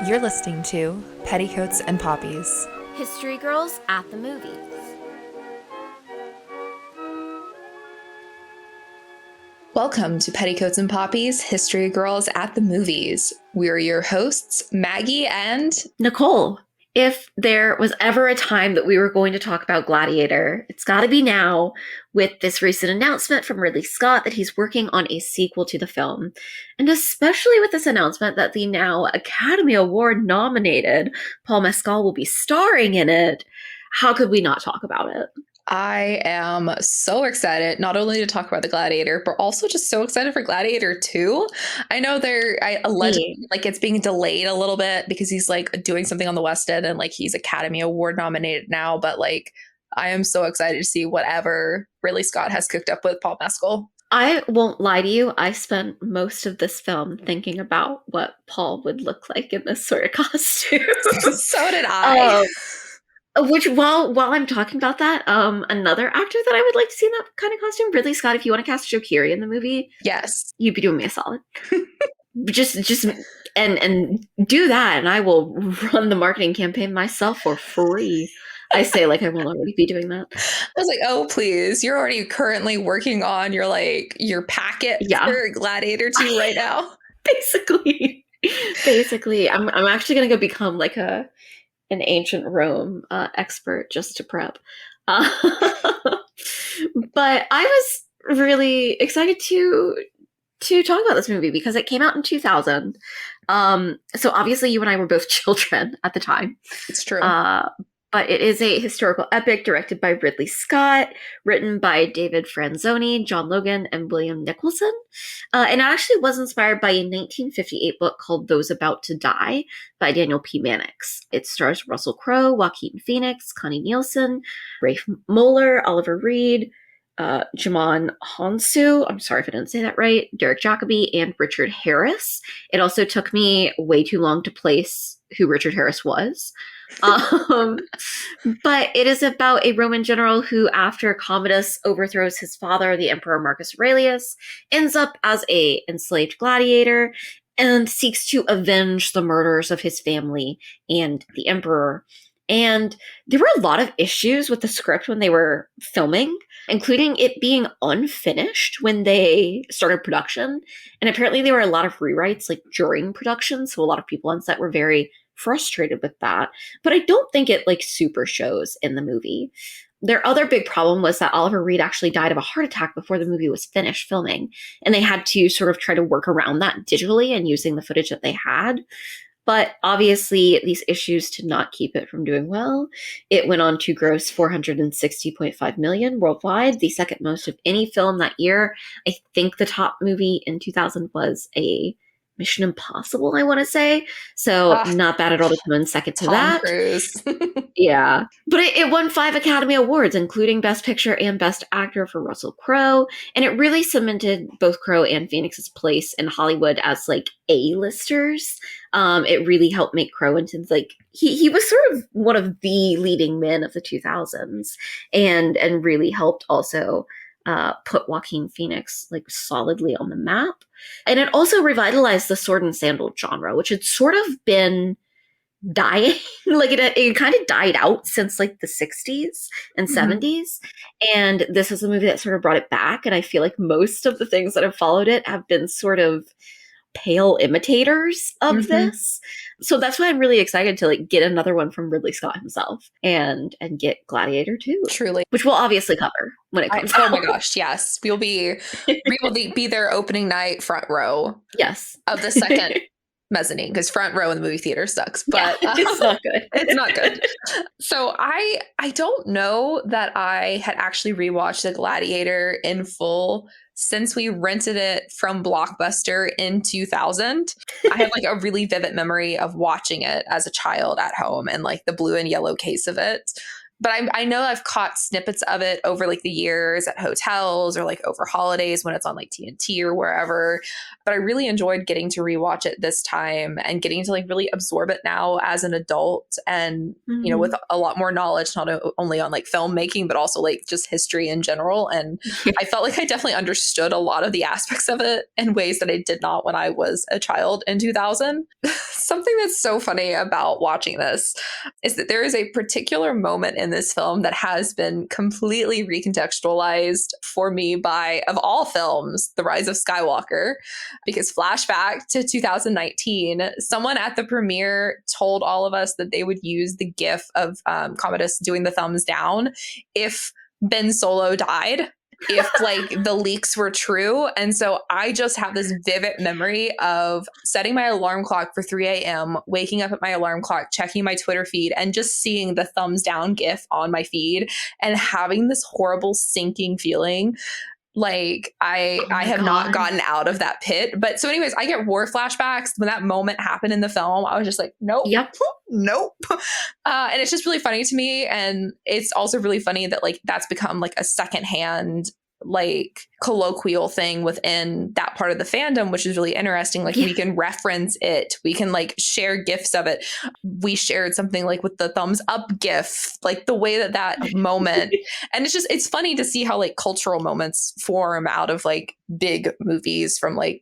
You're listening to Petticoats and Poppies. History Girls at the Movies. Welcome to Petticoats and Poppies, History Girls at the Movies. We're your hosts, Maggie and Nicole. If there was ever a time that we were going to talk about Gladiator, it's got to be now, with this recent announcement from Ridley Scott that he's working on a sequel to the film. And especially with this announcement that the now Academy Award nominated Paul Mescal will be starring in it, how could we not talk about it? I am so excited, not only to talk about the Gladiator, but also just so excited for Gladiator 2. I know allegedly, it's being delayed a little bit because he's doing something on the West End and he's Academy Award nominated now. But I am so excited to see whatever Ridley Scott has cooked up with Paul Mescal. I won't lie to you. I spent most of this film thinking about what Paul would look like in this sort of costume. So did I. Which, while I'm talking about that, another actor that I would like to see in that kind of costume, Ridley Scott. If you want to cast Joe Keery in the movie, yes, you'd be doing me a solid. just and do that, and I will run the marketing campaign myself for free. I say like I will already be doing that. I was like, oh please, you're already currently working on your packet for Gladiator 2 right now. Basically, I'm actually gonna go become an ancient Rome expert just to prep. But I was really excited to talk about this movie because it came out in 2000. So obviously you and I were both children at the time. It's true. But it is a historical epic directed by Ridley Scott, written by David Franzoni, John Logan, and William Nicholson. And it actually was inspired by a 1958 book called Those About to Die by Daniel P. Mannix. It stars Russel Crowe, Joaquin Phoenix, Connie Nielsen, Rafe Moeller, Oliver Reed, Jamon Honsu, I'm sorry if I didn't say that right, Derek Jacobi, and Richard Harris. It also took me way too long to place who Richard Harris was. But it is about a Roman general who, after Commodus overthrows his father, the Emperor Marcus Aurelius, ends up as a enslaved gladiator and seeks to avenge the murders of his family and the emperor. And there were a lot of issues with the script when they were filming, including it being unfinished when they started production. And apparently there were a lot of rewrites during production, so a lot of people on set were very frustrated with that. But I don't think it super shows in the movie. Their other big problem was that Oliver Reed actually died of a heart attack before the movie was finished filming. And they had to sort of try to work around that digitally and using the footage that they had. But obviously, these issues did not keep it from doing well. It went on to gross $460.5 million worldwide, the second most of any film that year. I think the top movie in 2000 was a Mission Impossible, I want to say. So not bad at all to come in second to that. Tom Cruise. Yeah. But it won 5 Academy Awards, including Best Picture and Best Actor for Russel Crowe. And it really cemented both Crowe and Phoenix's place in Hollywood as A-listers. It really helped make Crowe into he was sort of one of the leading men of the 2000s and really helped also put Joaquin Phoenix solidly on the map. And it also revitalized the sword and sandal genre, which had sort of been dying. It kind of died out since the 60s and 70s. And this is a movie that sort of brought it back. And I feel like most of the things that have followed it have been sort of pale imitators of this. So that's why I'm really excited to get another one from Ridley Scott himself and get Gladiator 2. Truly. Which we'll obviously cover when it comes out. Oh my gosh, yes. We will be there opening night front row. Yes. Of the second mezzanine, because front row in the movie theater sucks. But it's not good. It's not good. So I don't know that I had actually rewatched The Gladiator in full since we rented it from Blockbuster in 2000. I have a really vivid memory of watching it as a child at home and the blue and yellow case of it. But I know I've caught snippets of it over the years at hotels or over holidays when it's on TNT or wherever. But I really enjoyed getting to rewatch it this time and getting to really absorb it now as an adult and, with a lot more knowledge, not only on filmmaking, but also just history in general. And I felt like I definitely understood a lot of the aspects of it in ways that I did not when I was a child in 2000. Something that's so funny about watching this is that there is a particular moment in this film that has been completely recontextualized for me by, of all films, The Rise of Skywalker. Because flashback to 2019, someone at the premiere told all of us that they would use the gif of Commodus doing the thumbs down if Ben Solo died, if like the leaks were true. And so I just have this vivid memory of setting my alarm clock for 3 a.m., waking up at my alarm clock, checking my Twitter feed, and just seeing the thumbs down gif on my feed and having this horrible sinking feeling. Like I have not gotten out of that pit. But so anyways, I get war flashbacks when that moment happened in the film. I was just like, nope, nope. And it's just really funny to me. And it's also really funny that like that's become like a secondhand like colloquial thing within that part of the fandom, which is really interesting. Like we can reference it, we can like share gifs of it. We shared something like with the thumbs up gif, like the way that moment, and it's funny to see how like cultural moments form out of like big movies from like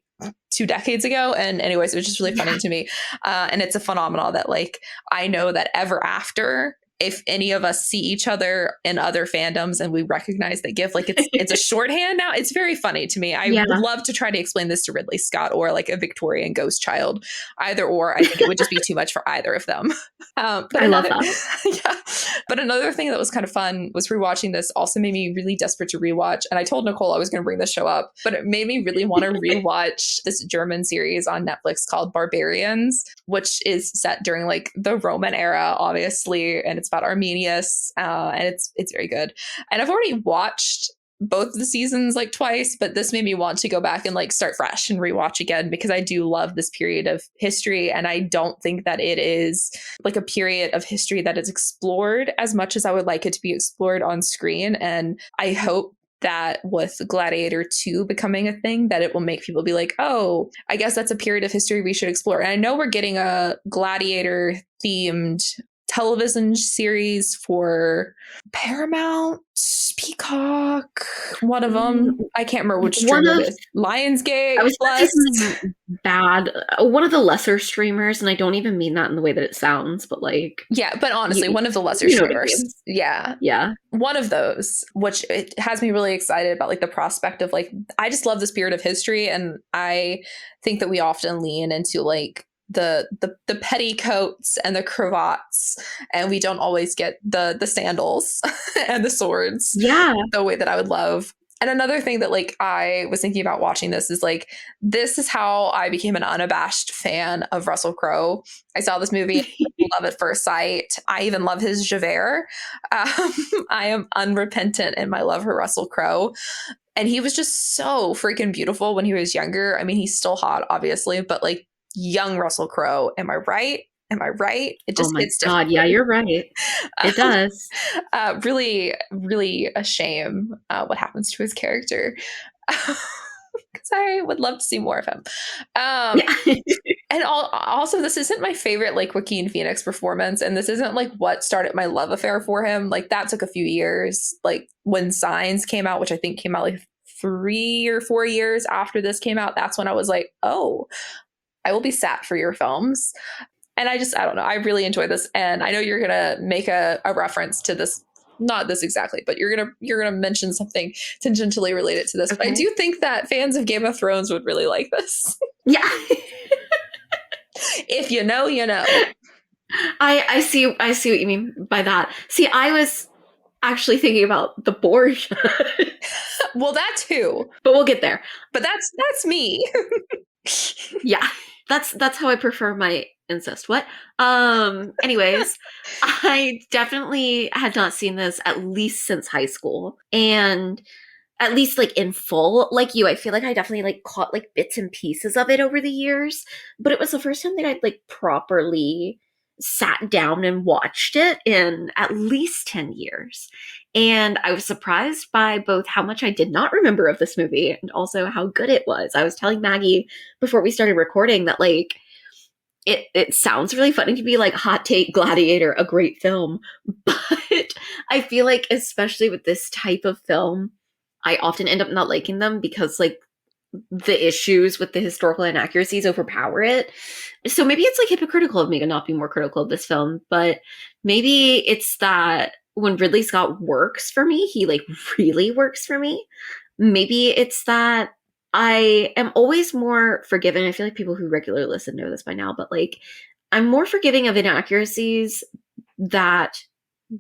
2 decades ago. And anyways, it was just really funny to me. And it's a phenomenon that like I know that ever after, if any of us see each other in other fandoms and we recognize that gif, like it's a shorthand now. It's very funny to me. I would love to try to explain this to Ridley Scott or like a Victorian ghost child, either or. I think it would just be too much for either of them. But I love that. Yeah. But another thing that was kind of fun was rewatching this also made me really desperate to rewatch. And I told Nicole I was going to bring this show up, but it made me really want to rewatch this German series on Netflix called Barbarians, which is set during like the Roman era, obviously, and it's about Arminius, and it's very good. And I've already watched both of the seasons like twice, but this made me want to go back and like start fresh and rewatch again because I do love this period of history, and I don't think that it is like a period of history that is explored as much as I would like it to be explored on screen. And I hope that with Gladiator 2 becoming a thing, that it will make people be like, oh, I guess that's a period of history we should explore. And I know we're getting a Gladiator themed television series for Paramount, Peacock, one of them. I can't remember which streamer it is. Lionsgate. I was Plus. Bad. One of the lesser streamers, and I don't even mean that in the way that it sounds, but like... Yeah, but honestly, one of the lesser streamers. Yeah. Yeah. One of those, which it has me really excited about like the prospect of like, I just love this period of history, and I think that we often lean into like the petticoats and the cravats, and we don't always get the sandals and the swords the way that I would love. And another thing that like I was thinking about watching this is like, this is how I became an unabashed fan of Russel Crowe. I saw this movie, love at first sight. I even love his Javert. I am unrepentant in my love for Russel Crowe. And he was just so freaking beautiful when he was younger. I mean, he's still hot, obviously, but like young Russel Crowe. Am I right? Am I right? It just hits different. Yeah, you're right. It does. Really, really a shame what happens to his character. Because I would love to see more of him. And also, this isn't my favorite like Joaquin Phoenix performance, and this isn't like what started my love affair for him. Like that took a few years. Like when Signs came out, which I think came out like 3 or 4 years after this came out, that's when I was like, oh, I will be sat for your films. And I don't know. I really enjoy this. And I know you're going to make a reference to this, not this exactly, but you're going to mention something tangentially related to this. Okay. But I do think that fans of Game of Thrones would really like this. Yeah. If you know, you know. I see what you mean by that. See, I was actually thinking about the Borgia. Well, that too. But we'll get there. But that's me. Yeah. That's how I prefer my incest. What? Anyways, I definitely had not seen this at least since high school. And at least like in full, like you, I feel like I definitely like caught like bits and pieces of it over the years. But it was the first time that I'd like properly sat down and watched it in at least 10 years. And I was surprised by both how much I did not remember of this movie and also how good it was. I was telling Maggie before we started recording that like it sounds really funny to be like hot take Gladiator, a great film. But I feel like especially with this type of film, I often end up not liking them because like the issues with the historical inaccuracies overpower it. So maybe it's like hypocritical of me to not be more critical of this film, but maybe it's that when Ridley Scott works for me, he like really works for me. Maybe it's that I am always more forgiving. I feel like people who regularly listen know this by now, but like I'm more forgiving of inaccuracies that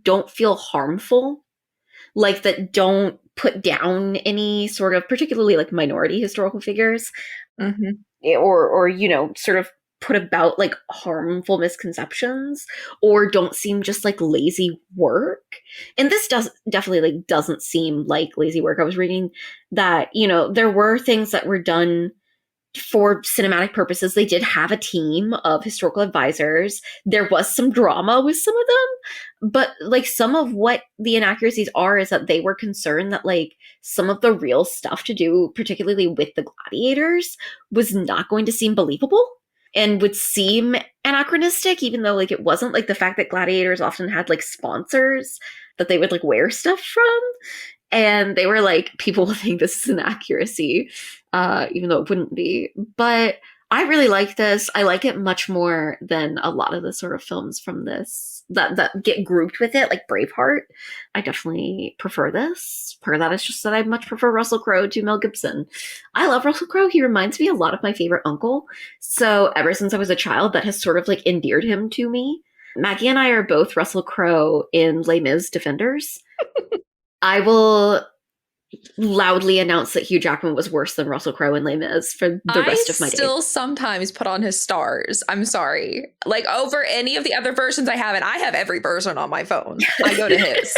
don't feel harmful, like that don't put down any sort of particularly like minority historical figures, Mm-hmm. or you know, sort of put about like harmful misconceptions, or don't seem just like lazy work. And this does definitely like doesn't seem like lazy work. I was reading that, you know, there were things that were done for cinematic purposes. They did have a team of historical advisors. There was some drama with some of them, but like some of what the inaccuracies are is that they were concerned that like some of the real stuff to do, particularly with the gladiators, was not going to seem believable and would seem anachronistic, even though like it wasn't. Like the fact that gladiators often had like sponsors that they would like wear stuff from, and they were like, people will think this is an accuracy, even though it wouldn't be. But I really like this. I like it much more than a lot of the sort of films from this that get grouped with it, like Braveheart. I definitely prefer this. Part of that is just that I much prefer Russel Crowe to Mel Gibson. I love Russel Crowe. He reminds me a lot of my favorite uncle. So ever since I was a child, that has sort of like endeared him to me. Maggie and I are both Russel Crowe in Les Mis Defenders. I will loudly announce that Hugh Jackman was worse than Russell Crowe in Les Mis for the I rest of my days. still sometimes put on his stars. I'm sorry. Like over any of the other versions I have, and I have every version on my phone. I go to his.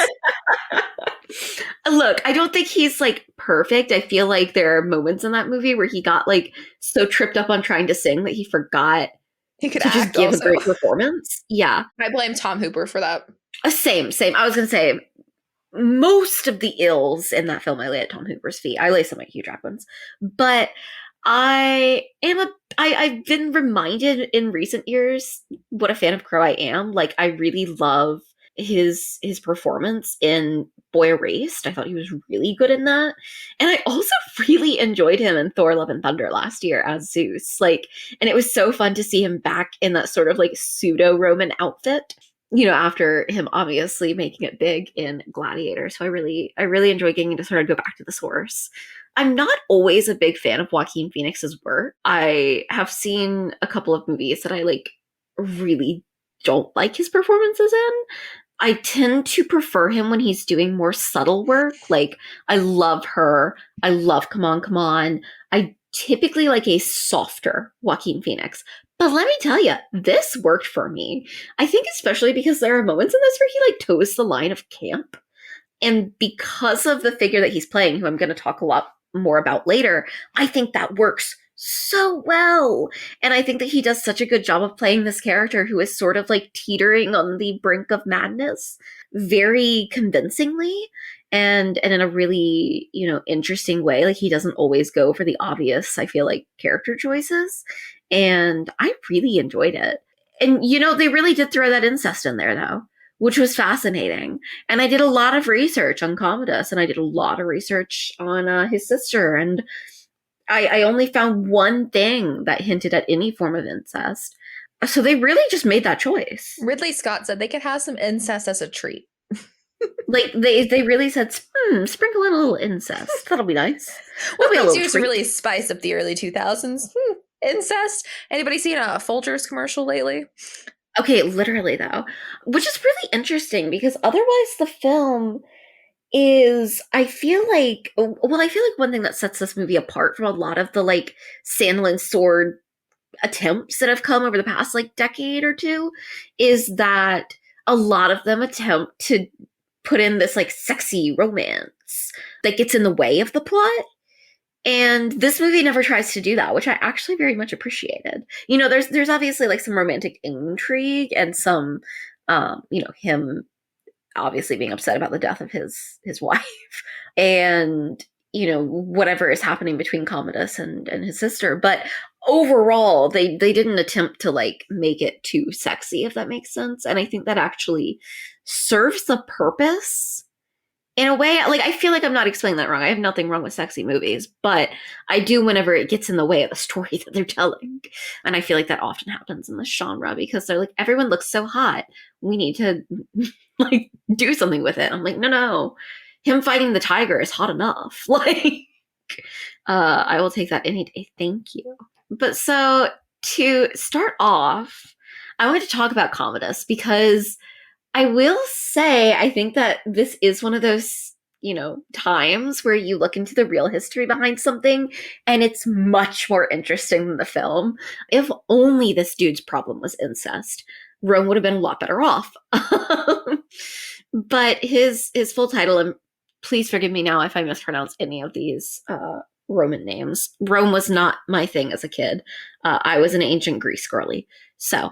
Look, I don't think he's like perfect. I feel like there are moments in that movie where he got like so tripped up on trying to sing that he forgot He could to just act give also. a great performance. Yeah. I blame Tom Hooper for that. Same. I was going to say, most of the ills in that film I lay at Tom Hooper's feet. I lay some at Hugh Jackman's. But I've been reminded in recent years what a fan of Crow I am. Like, I really love his performance in Boy Erased. I thought he was really good in that. And I also really enjoyed him in Thor Love and Thunder last year as Zeus. Like, and it was so fun to see him back in that sort of like pseudo Roman outfit, you know, after him obviously making it big in Gladiator. So I really enjoy getting to sort of go back to the source. I'm not always a big fan of Joaquin Phoenix's work. I have seen a couple of movies that I like really don't like his performances in. I tend to prefer him when he's doing more subtle work. Like, I love Her. I love Come On, Come On. I typically like a softer Joaquin Phoenix. But let me tell you, this worked for me. I think especially because there are moments in this where he like toes the line of camp. And because of the figure that he's playing, who I'm going to talk a lot more about later, I think that works so well. And I think that he does such a good job of playing this character who is sort of like teetering on the brink of madness very convincingly, and in a really, you know, interesting way. Like, he doesn't always go for the obvious, I feel like, character choices. And I really enjoyed it. And, you know, they really did throw that incest in there, though, which was fascinating. And I did a lot of research on Commodus, and I did a lot of research on his sister, and I only found one thing that hinted at any form of incest. So they really just made that choice. Ridley Scott said they could have some incest as a treat. Like, they really said, sprinkle in a little incest. That'll be nice. What we do to really spice up the early 2000s? Incest? Anybody seen a Folgers commercial lately? Okay, literally, though. Which is really interesting, because otherwise the film is, I feel like one thing that sets this movie apart from a lot of the like sandal and sword attempts that have come over the past like decade or two is that a lot of them attempt to put in this like sexy romance that gets in the way of the plot. And this movie never tries to do that, which I actually very much appreciated. You know, there's obviously like some romantic intrigue and some, you know, him obviously being upset about the death of his wife, and, you know, whatever is happening between Commodus and his sister. But overall, they didn't attempt to like make it too sexy, if that makes sense. And I think that actually serves the purpose in a way, like, I feel like I'm not explaining that wrong. I have nothing wrong with sexy movies, but I do whenever it gets in the way of the story that they're telling. And I feel like that often happens in this genre because they're like, everyone looks so hot. We need to like do something with it. I'm like, no, no. Him fighting the tiger is hot enough. Like, I will take that any day. Thank you. But so to start off, I wanted to talk about Commodus because I will say, I think that this is one of those, times where you look into the real history behind something and it's much more interesting than the film. If only this dude's problem was incest, Rome would have been a lot better off. But his full title, and please forgive me now if I mispronounce any of these Roman names. Rome was not my thing as a kid. I was an ancient Greece girly. So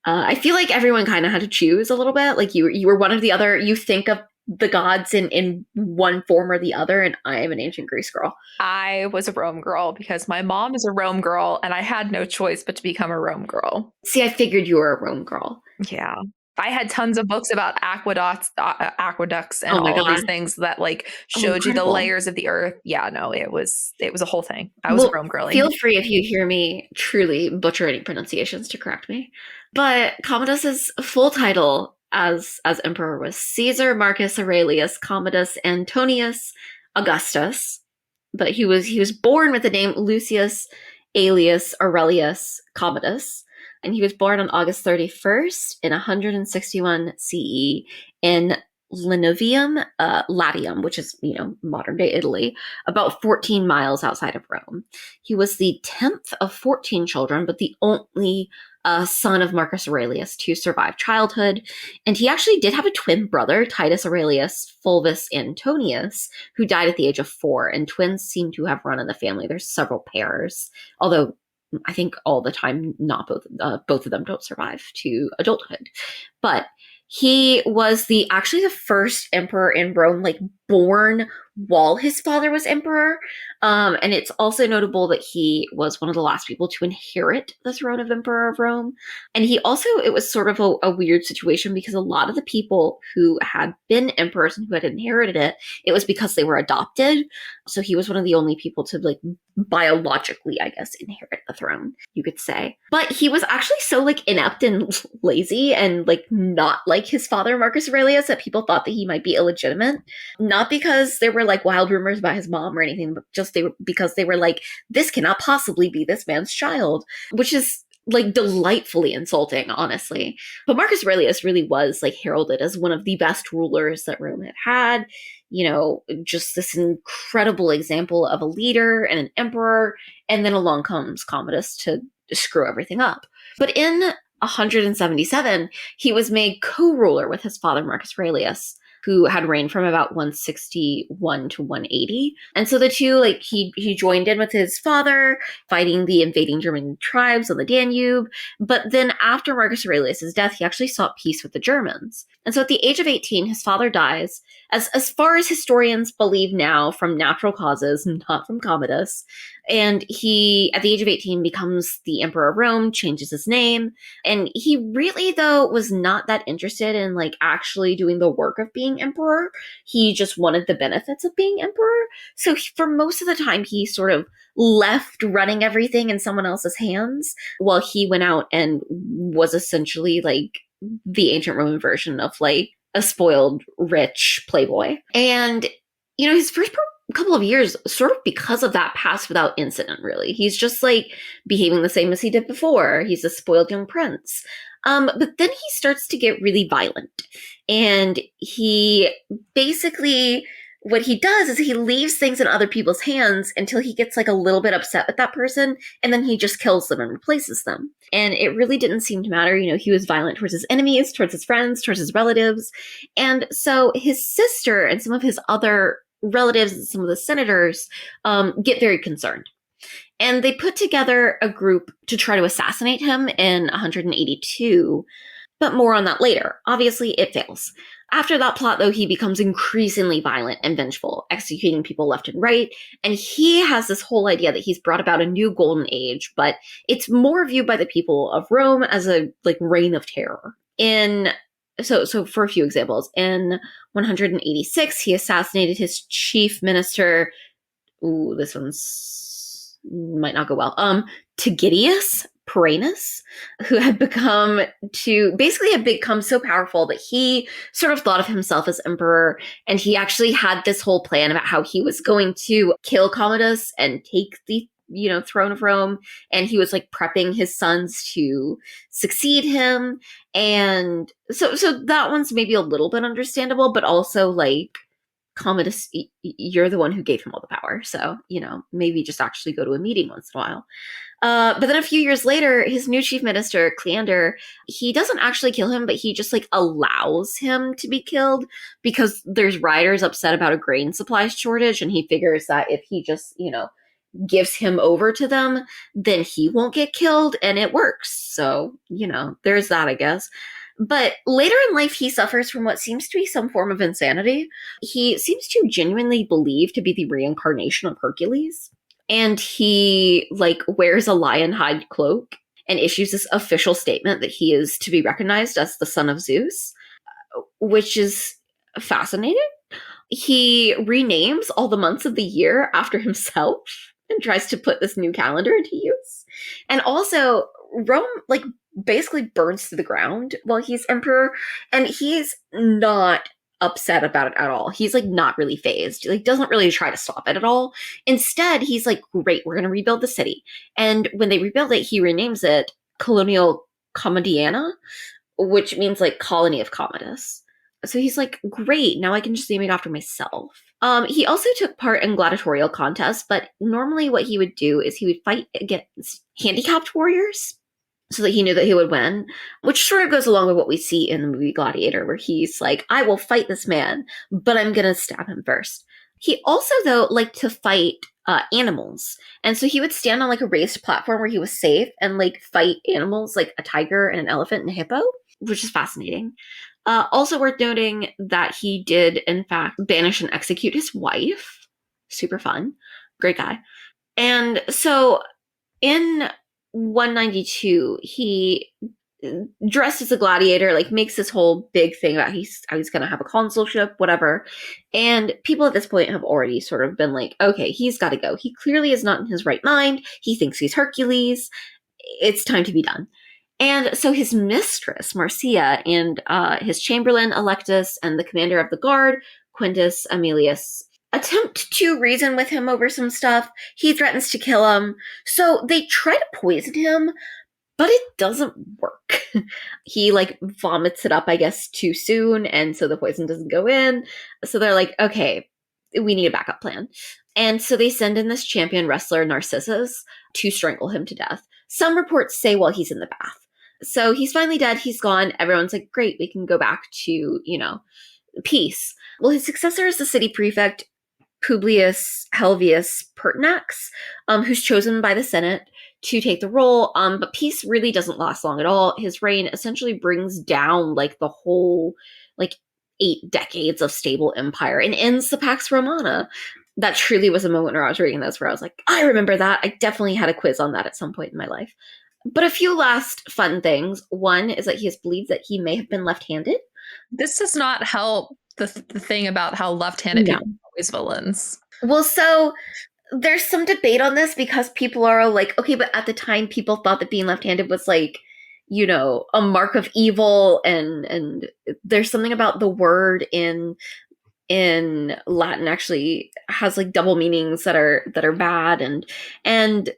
I feel like everyone kind of had to choose a little bit. Like you were one of the other. You think of the gods in one form or the other, and I am an ancient Greece girl. I was a Rome girl because my mom is a Rome girl, and I had no choice but to become a Rome girl. See, I figured you were a Rome girl. Yeah. I had tons of books about aqueducts and Oh my all of these god. things that like Oh, showed you the incredible. layers of the earth. Yeah, no, it was a whole thing. I was a Well, Rome girly. feel free if you hear me truly butcher any pronunciations to correct me. But Commodus's full title as emperor was Caesar Marcus Aurelius Commodus Antonius Augustus. But he was born with the name Lucius Aelius Aurelius Commodus, and he was born on August 31st in 161 CE in Linovium, Latium, which is, modern day Italy, about 14 miles outside of Rome. He was the 10th of 14 children, but the only son of Marcus Aurelius to survive childhood. And he actually did have a twin brother, Titus Aurelius Fulvus Antonius, who died at the age of 4. And twins seem to have run in the family. There's several pairs, although I think all the time, not both of them don't survive to adulthood. But he was actually the first emperor in Rome, like born while his father was emperor. And it's also notable that he was one of the last people to inherit the throne of Emperor of Rome. And it was sort of a weird situation because a lot of the people who had been emperors and who had inherited it was because they were adopted. So he was one of the only people to like biologically, I guess, inherit the throne, you could say. But he was actually so like inept and lazy and like not like his father, Marcus Aurelius, that people thought that he might be illegitimate. Not because there were like wild rumors about his mom or anything, but just because they were like, this cannot possibly be this man's child, which is like delightfully insulting, honestly. But Marcus Aurelius really was like heralded as one of the best rulers that Rome had had. Just this incredible example of a leader and an emperor. And then along comes Commodus to screw everything up. But in 177, he was made co-ruler with his father, Marcus Aurelius, who had reigned from about 161 to 180. And so the two, like, he joined in with his father, fighting the invading German tribes on the Danube. But then after Marcus Aurelius' death, he actually sought peace with the Germans. And so at the age of 18, his father dies, as far as historians believe now, from natural causes, not from Commodus. And he, at the age of 18, becomes the Emperor of Rome, changes his name. And he really, though, was not that interested in like actually doing the work of being emperor. He just wanted the benefits of being emperor. So for most of the time, he sort of left running everything in someone else's hands while he went out and was essentially like the ancient Roman version of like a spoiled, rich playboy. And, his first couple of years, sort of because of that, passed without incident, really. He's just like behaving the same as he did before. He's a spoiled young prince. But then he starts to get really violent. And he basically, what he does is he leaves things in other people's hands until he gets like a little bit upset with that person, and then he just kills them and replaces them. And it really didn't seem to matter. He was violent towards his enemies, towards his friends, towards his relatives. And so his sister and some of his other relatives and some of the senators get very concerned. And they put together a group to try to assassinate him in 182, but more on that later. Obviously, it fails. After that plot, though, he becomes increasingly violent and vengeful, executing people left and right. And he has this whole idea that he's brought about a new golden age, but it's more viewed by the people of Rome as a like reign of terror. In so for a few examples, in 186, he assassinated his chief minister. Ooh, this one's might not go well. Tigidius Perennis, who had become so powerful that he sort of thought of himself as emperor, and he actually had this whole plan about how he was going to kill Commodus and take the throne of Rome, and he was like prepping his sons to succeed him. And so that one's maybe a little bit understandable, but also like, Commodus, you're the one who gave him all the power, so maybe just actually go to a meeting once in a while. But then a few years later, his new chief minister, Cleander, he doesn't actually kill him, but he just like allows him to be killed because there's riders upset about a grain supply shortage, and he figures that if he just gives him over to them, then he won't get killed, and it works. So there's that, I guess. But later in life, he suffers from what seems to be some form of insanity. He seems to genuinely believe to be the reincarnation of Hercules. And he like wears a lion hide cloak and issues this official statement that he is to be recognized as the son of Zeus, which is fascinating. He renames all the months of the year after himself and tries to put this new calendar into use. And also, Rome like basically burns to the ground while he's emperor, and he's not upset about it at all. He's like not really phased, like doesn't really try to stop it at all. Instead, he's like, great, we're going to rebuild the city. And when they rebuild it, he renames it Colonial Commodiana, which means like colony of Commodus. So he's like, great, now I can just name it after myself. He also took part in gladiatorial contests, but normally what he would do is he would fight against handicapped warriors so that he knew that he would win, which sort of goes along with what we see in the movie Gladiator, where he's like, I will fight this man, but I'm going to stab him first. He also, though, liked to fight animals. And so he would stand on like a raised platform where he was safe and like fight animals like a tiger and an elephant and a hippo, which is fascinating. Also worth noting that he did, in fact, banish and execute his wife. Super fun. Great guy. And so in 192, he dressed as a gladiator, like makes this whole big thing about he's going to have a consulship, whatever. And people at this point have already sort of been like, okay, he's got to go. He clearly is not in his right mind. He thinks he's Hercules. It's time to be done. And so his mistress, Marcia, and his chamberlain, Electus, and the commander of the guard, Quintus Aemilius, attempt to reason with him over some stuff. He threatens to kill him. So they try to poison him, but it doesn't work. He like vomits it up, I guess, too soon, and so the poison doesn't go in. So they're like, okay, we need a backup plan. And so they send in this champion wrestler, Narcissus, to strangle him to death. Some reports say while he's in the bath. So he's finally dead, he's gone. Everyone's like, great, we can go back to, peace. Well, his successor is the city prefect, Publius Helvius Pertinax, who's chosen by the Senate to take the role. But peace really doesn't last long at all. His reign essentially brings down like the whole 8 decades of stable empire and ends the Pax Romana. That truly was a moment where I was reading this where I was like, I remember that. I definitely had a quiz on that at some point in my life. But a few last fun things. One is that he is believed that he may have been left-handed. This does not help the thing about how left-handed people are always villains. Well, so there's some debate on this because people are like, okay, but at the time people thought that being left-handed was like, a mark of evil, and there's something about the word in Latin actually has like double meanings that are bad, and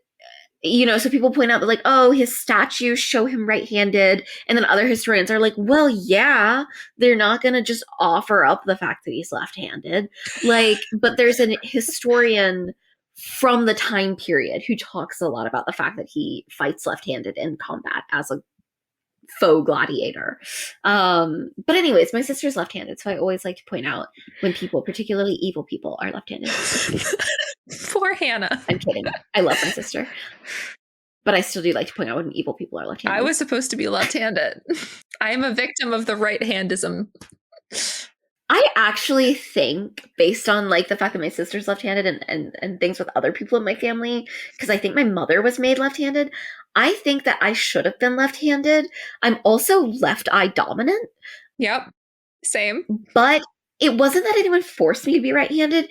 so people point out that like, oh, his statues show him right-handed, and then other historians are like, well, yeah, they're not going to just offer up the fact that he's left-handed. Like, but there's an historian from the time period who talks a lot about the fact that he fights left-handed in combat as a faux gladiator. But anyways, my sister's left-handed, so I always like to point out when people, particularly evil people, are left-handed. Poor Hannah. I'm kidding. I love my sister. But I still do like to point out when evil people are left-handed. I was supposed to be left-handed. I am a victim of the right-handism. I actually think, based on like the fact that my sister's left-handed and things with other people in my family, because I think my mother was made left-handed, I think that I should have been left-handed. I'm also left eye dominant. Yep. Same. But it wasn't that anyone forced me to be right-handed.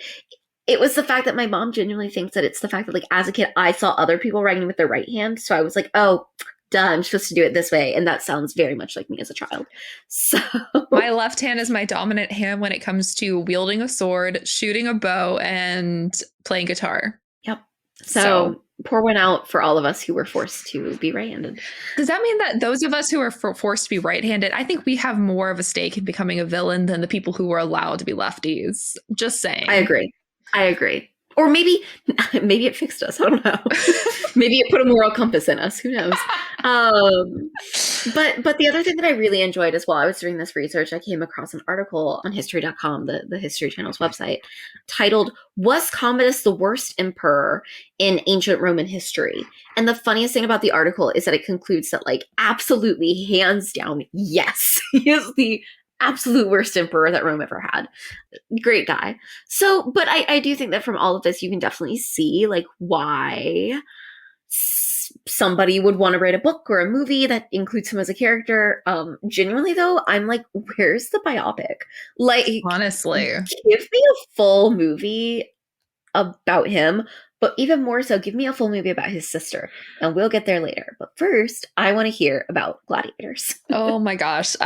It was the fact that my mom genuinely thinks that it's the fact that, like, as a kid, I saw other people writing with their right hand. So I was like, oh, duh, I'm supposed to do it this way. And that sounds very much like me as a child. So My left hand is my dominant hand when it comes to wielding a sword, shooting a bow, and playing guitar. yep. So pour one out for all of us who were forced to be right-handed. Does that mean that those of us who are forced to be right-handed, I think we have more of a stake in becoming a villain than the people who were allowed to be lefties? Just saying. I agree. Or maybe it fixed us. I don't know. Maybe it put a moral compass in us. Who knows? But the other thing that I really enjoyed as well, I was doing this research, I came across an article on history.com, the History Channel's website, titled, "Was Commodus the Worst Emperor in Ancient Roman History?" And the funniest thing about the article is that it concludes that, like, absolutely, hands down, yes, he is the absolute worst emperor that Rome ever had. Great guy. So, but I do think that from all of this, you can definitely see, like, why somebody would want to write a book or a movie that includes him as a character. Genuinely though, I'm like, where's the biopic? Like, honestly, give me a full movie about him, but even more so, give me a full movie about his sister, and we'll get there later. But first, I want to hear about Gladiators. Oh my gosh.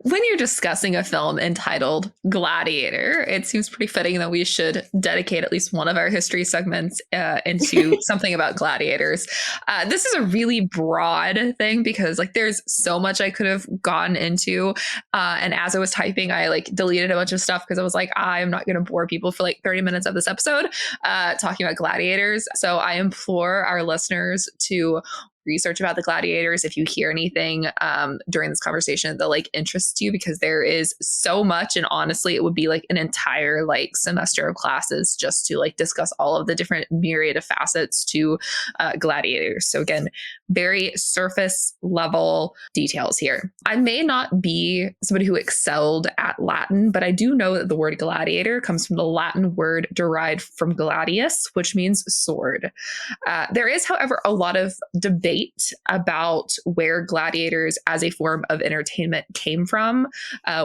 When you're discussing a film entitled Gladiator, it seems pretty fitting that we should dedicate at least one of our history segments into something about gladiators. This is a really broad thing because, like, there's so much I could have gone into. And as I was typing, I, like, deleted a bunch of stuff because I was like, I'm not going to bore people for like 30 minutes of this episode talking about gladiators. So I implore our listeners to research about the gladiators if you hear anything during this conversation that, like, interests you, because there is so much, and honestly it would be like an entire, like, semester of classes just to, like, discuss all of the different myriad of facets to gladiators. So again, very surface level details here. I may not be somebody who excelled at Latin, but I do know that the word gladiator comes from the Latin word derived from gladius, which means sword. There is, however, a lot of debate about where gladiators as a form of entertainment came from,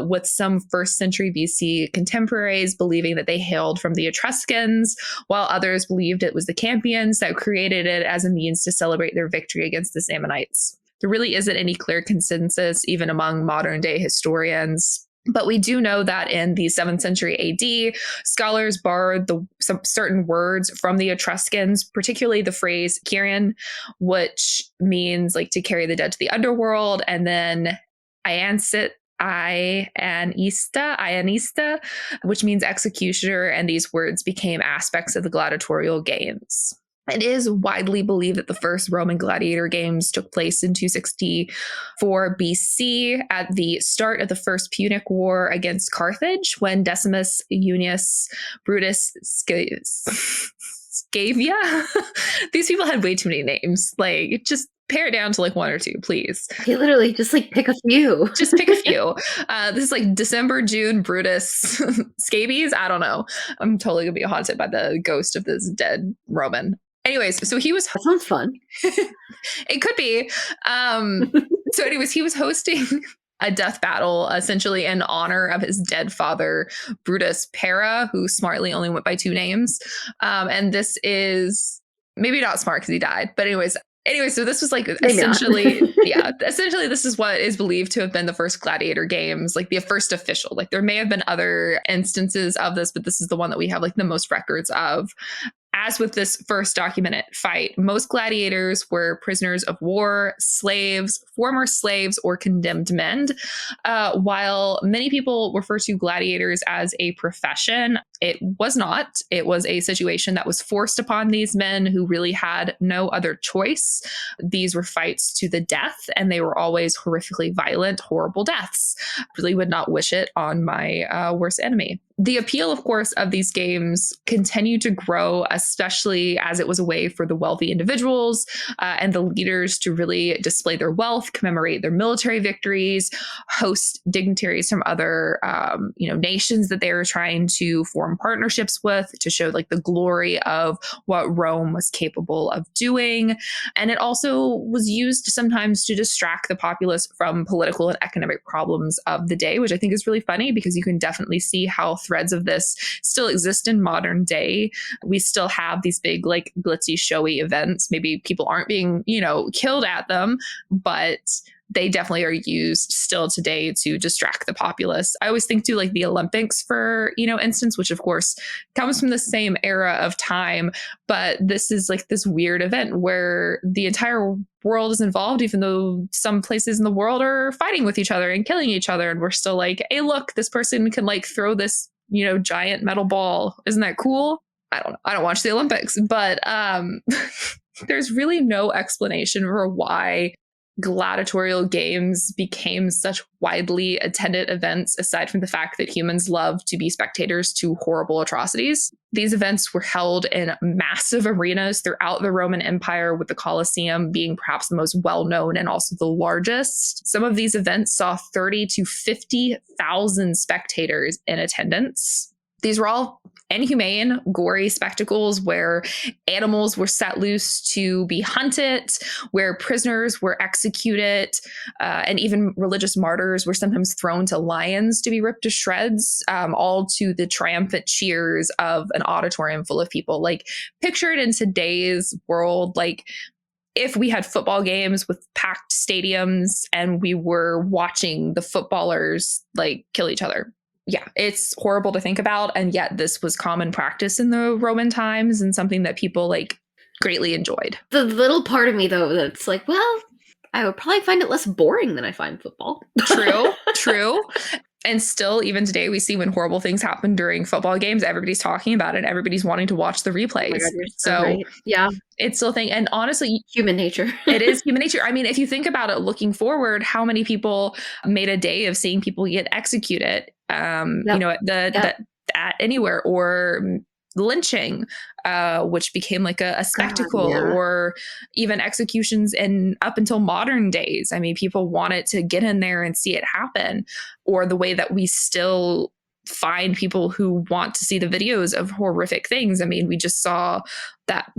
with some first century BC contemporaries believing that they hailed from the Etruscans, while others believed it was the Campians that created it as a means to celebrate their victory against the Samnites. There really isn't any clear consensus, even among modern day historians. But we do know that in the 7th century AD, scholars borrowed some certain words from the Etruscans, particularly the phrase Kyrian, which means, like, to carry the dead to the underworld, and then Ianista, which means executioner, and these words became aspects of the gladiatorial games. It is widely believed that the first Roman gladiator games took place in 264 BC at the start of the First Punic War against Carthage, when Decimus Junius Brutus Scavia. These people had way too many names. Like, just pare it down to like one or two, please. Okay, literally, just like pick a few. Just pick a few. This is like December, June, Brutus, Scabies. I don't know. I'm totally gonna be haunted by the ghost of this dead Roman. Anyways, so he was... That sounds fun. It could be. So anyways, he was hosting a death battle, essentially in honor of his dead father, Brutus Para, who smartly only went by 2 names. And this is maybe not smart because he died. But anyways, so this was like essentially, essentially this is what is believed to have been the first gladiator games, like the first official. Like, there may have been other instances of this, but this is the one that we have like the most records of. As with this first documented fight, most gladiators were prisoners of war, slaves, former slaves, or condemned men. While many people refer to gladiators as a profession, it was not. It was a situation that was forced upon these men who really had no other choice. These were fights to the death, and they were always horrifically violent, horrible deaths. Really would not wish it on my worst enemy. The appeal, of course, of these games continued to grow, especially as it was a way for the wealthy individuals and the leaders to really display their wealth, commemorate their military victories, host dignitaries from other, nations that they were trying to form partnerships with to show like the glory of what Rome was capable of doing. And it also was used sometimes to distract the populace from political and economic problems of the day, which I think is really funny because you can definitely see how threads of this still exist in modern day. We still have these big, like, glitzy, showy events. Maybe people aren't being, killed at them, but they definitely are used still today to distract the populace. I always think too, like the Olympics, for instance, which of course comes from the same era of time, but this is like this weird event where the entire world is involved, even though some places in the world are fighting with each other and killing each other, and we're still like, hey, look, this person can like throw this giant metal ball. Isn't that cool? I don't watch the Olympics, but there's really no explanation for why gladiatorial games became such widely attended events, aside from the fact that humans love to be spectators to horrible atrocities. These events were held in massive arenas throughout the Roman Empire, with the Colosseum being perhaps the most well-known and also the largest. Some of these events saw 30 to 50,000 spectators in attendance. These were all inhumane, gory spectacles where animals were set loose to be hunted, where prisoners were executed, and even religious martyrs were sometimes thrown to lions to be ripped to shreds, all to the triumphant cheers of an auditorium full of people. Like, picture it in today's world, like if we had football games with packed stadiums and we were watching the footballers like kill each other. Yeah, it's horrible to think about. And yet this was common practice in the Roman times and something that people like greatly enjoyed. The little part of me, though, that's like, well, I would probably find it less boring than I find football. True. And still, even today, we see when horrible things happen during football games, everybody's talking about it. Everybody's wanting to watch the replays. Oh God, so right. Yeah, it's still a thing. And honestly, human nature. It is human nature. I mean, if you think about it, looking forward, how many people made a day of seeing people get executed, at anywhere, or lynching, which became like a spectacle, or even executions in up until modern days. I mean, people wanted to get in there and see it happen, or the way that we still find people who want to see the videos of horrific things. I mean, we just saw that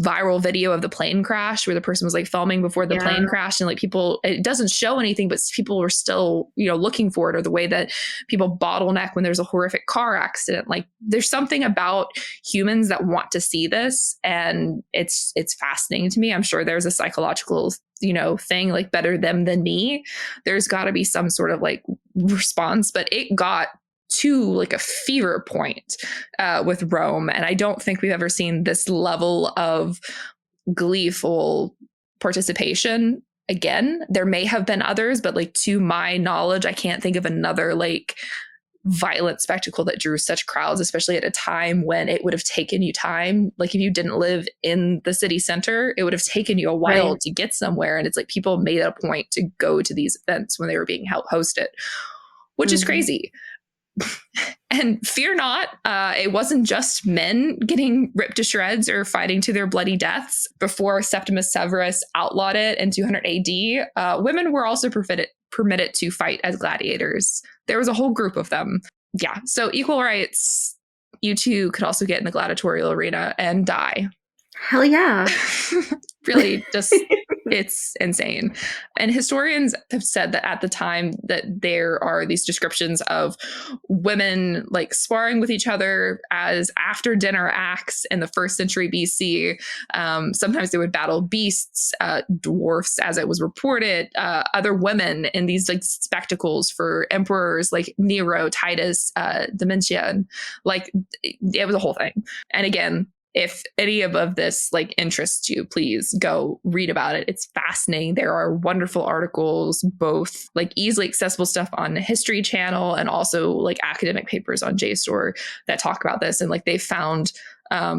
viral video of the plane crash where the person was like filming before the plane crashed, and like people, it doesn't show anything, but people were still looking for it, or the way that people bottleneck when there's a horrific car accident. Like, there's something about humans that want to see this, and it's fascinating to me. I'm sure there's a psychological thing, like, better them than me. There's got to be some sort of like response, but it got to like a fever point with Rome. And I don't think we've ever seen this level of gleeful participation again. There may have been others, but like, to my knowledge, I can't think of another like violent spectacle that drew such crowds, especially at a time when it would have taken you time. Like, if you didn't live in the city center, it would have taken you a while to get somewhere. And it's like people made it a point to go to these events when they were being hosted, which is crazy. And fear not, it wasn't just men getting ripped to shreds or fighting to their bloody deaths. Before Septimus Severus outlawed it in 200 AD, women were also permitted to fight as gladiators. There was a whole group of them. Yeah, so equal rights. You too could also get in the gladiatorial arena and die. Hell yeah. Really, just it's insane. And historians have said that at the time that there are these descriptions of women like sparring with each other as after dinner acts in the 1st century BC. Sometimes they would battle beasts, dwarfs, as it was reported, other women in these like spectacles for emperors like Nero, Titus, Domitian. Like, it was a whole thing. And again, if any of this like interests you, please go read about it. It's fascinating. There are wonderful articles, both like easily accessible stuff on the History Channel and also like academic papers on JSTOR that talk about this. And like, they found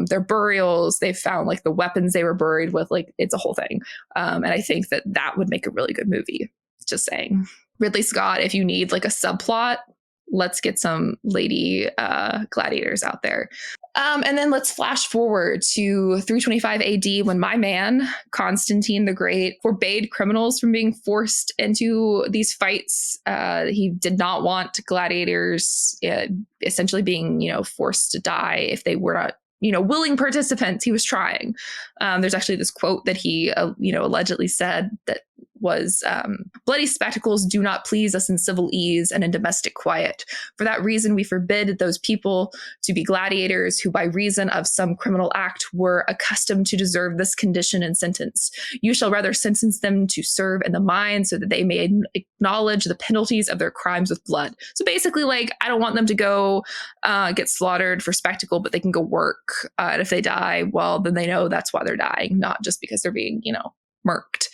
their burials, they found like the weapons they were buried with. Like, it's a whole thing. And I think that would make a really good movie. Just saying. Ridley Scott, if you need like a subplot, let's get some lady gladiators out there. And then let's flash forward to 325 AD when my man, Constantine the Great, forbade criminals from being forced into these fights. He did not want gladiators essentially being, forced to die if they were not, willing participants. He was trying. There's actually this quote that he, allegedly said that was bloody spectacles do not please us in civil ease and in domestic quiet. For that reason, we forbid those people to be gladiators who by reason of some criminal act were accustomed to deserve this condition and sentence. You shall rather sentence them to serve in the mine so that they may acknowledge the penalties of their crimes with blood. So basically, like, I don't want them to go get slaughtered for spectacle, but they can go work. And if they die, well, then they know that's why they're dying, not just because they're being, murked.